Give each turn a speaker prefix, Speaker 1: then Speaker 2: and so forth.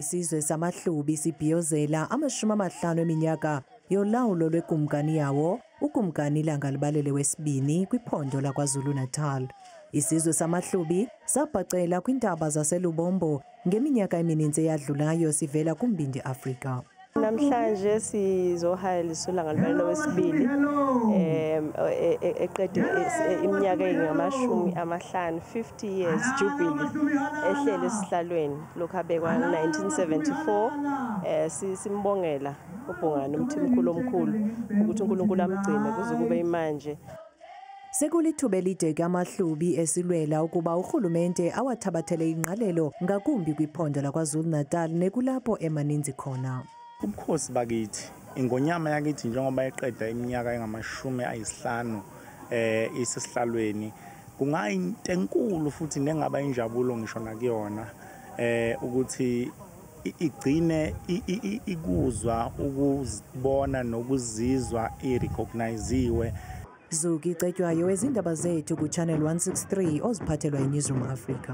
Speaker 1: Isizwe samaHlubi sibhiyozela 50 eminyaka yolawulo lwekumkani yawo, ukumkani ilanga libalele wesibini kwiphondo laKwaZulu-Natal. Isizwe samaHlubi sabhacela kwintaba zaseLubombo ngeminyaka emininzi eyadlulayo sivela kumbindi Afrika.
Speaker 2: Namhlanje sizohaya lisulanga libalele wesibili eqede iminyaka engama50 years jubilee ehlele esihlalweni lokho abekwa 1974 simbongela uBhungane umthimkhulu omkhulu ukuthi uNkulunkulu amgcine kuze kube manje.
Speaker 1: Sekulithuba elide ke amaHlubi esilwela ukuba urhulumente awathabathele ingqalelo ngakumbi kwiphondo laKwaZulu-Natal nekulapho emaninzi khona.
Speaker 3: Ubukhosi bakithi ingonyama yakithi njengoba eqeda iminyaka engama50 isesihlalweni kungayinto enkulu futhi nengaba injabulo ngisho nakuyona ukuthi igcine ikuzwa ukuzibona nokuzizwa irecognizewe.
Speaker 1: Zuki Cetshwayo ezindaba zethu ku Channel 163 oziphathelwa yiNewsroom Africa.